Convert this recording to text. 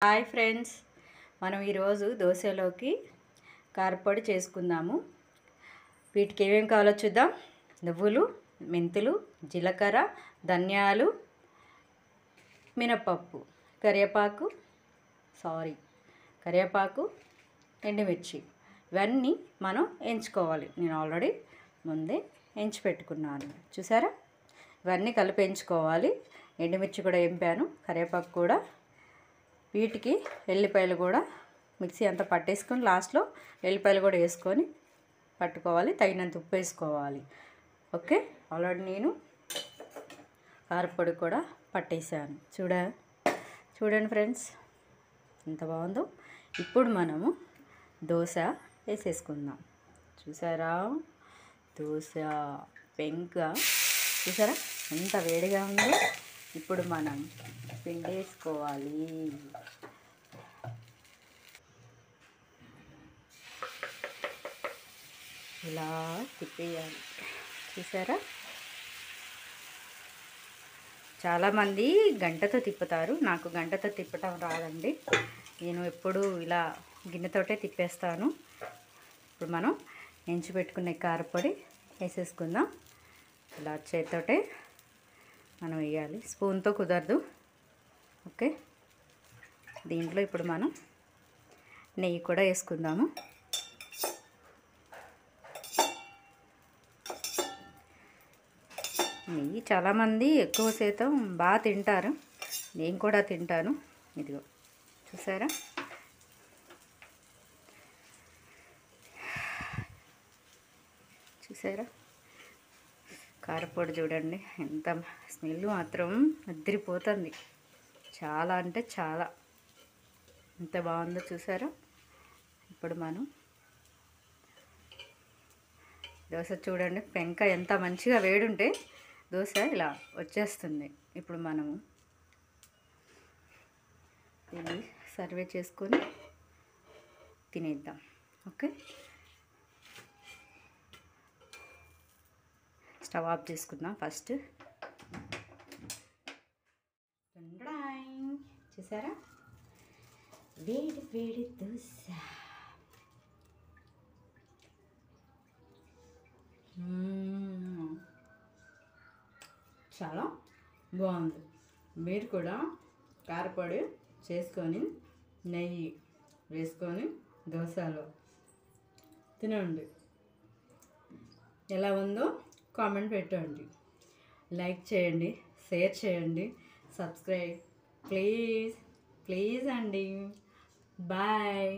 Hi friends, మనం ఈరోజు దోశలోకి కారపొడి చేసుకుందాము. వీటికి ఏమేమి కావాలో చూద్దాం. నువ్వులు, మెంతులు, జీలకర్ర, ధనియాలు, మినపప్పు, కరివేపాకు, ఎండుమిర్చి. ఇవన్నీ మనం ఎంచుకోవాలి. నేను ఆల్రెడీ ముందే ఎంచి పెట్టుకున్నాను. చూసారా, ఇవన్నీ కలిపి ఎంచుకోవాలి. ఎండుమిర్చి కూడా ఎంపాను, కరివేపాకు కూడా. వీటికి ఎల్లిపాయలు కూడా మిక్సీ అంతా పట్టేసుకొని లాస్ట్లో ఎల్లిపాయలు కూడా వేసుకొని పట్టుకోవాలి. తగినంత ఉప్పు వేసుకోవాలి. ఓకే, ఆల్రెడీ నేను కారపొడి కూడా పట్టేసాను. చూడండి ఫ్రెండ్స్, ఎంత బాగుందో. ఇప్పుడు మనము దోశ వేసేసుకుందాం. చూసారా, దోశ పెంక చూసారా ఎంత వేడిగా ఉందో. ఇప్పుడు మనం పిండి వేసుకోవాలి. ఇలా తిప్పేయాలి. చూసారా, చాలామంది గంటతో తిప్పుతారు. నాకు గంటతో తిప్పటం రాదండి. నేను ఎప్పుడు ఇలా గిన్నెతోటే తిప్పేస్తాను. ఇప్పుడు మనం ఎంచి పెట్టుకునే కారపొడి వేసేసుకుందాం. ఇలా చేతితోటే మనం వేయాలి, స్పూన్తో కుదరదు. ఓకే, దీంట్లో ఇప్పుడు మనం నెయ్యి కూడా వేసుకుందాము. నెయ్యి చాలామంది ఎక్కువ శాతం బాగా తింటారు. నేను కూడా తింటాను. ఇదిగో చూసారా, కారపొడి చూడండి, ఎంత స్మెల్ మాత్రం అదిరిపోతుంది. చాలా అంటే చాలా, ఎంత బాగుందో చూసారా. ఇప్పుడు మనం దోశ చూడండి, పెంక ఎంత మంచిగా వేడుంటే దోశ ఇలా వచ్చేస్తుంది. ఇప్పుడు మనము దీన్ని సర్వ్ చేసుకొని తినేద్దాం. ఓకే, స్టవ్ ఆఫ్ చేసుకుందాం ఫస్ట్. చూసారా, వేడి వేడి దోశ. చాలా బాగుంది. మీరు కూడా కారపొడి చేసుకొని నెయ్యి వేసుకొని దోశలో తినండి. ఎలా ఉందో కామెంట్ పెట్టండి, లైక్ చేయండి, షేర్ చేయండి, సబ్స్క్రైబ్ ప్లీజ్ అండి. బాయ్.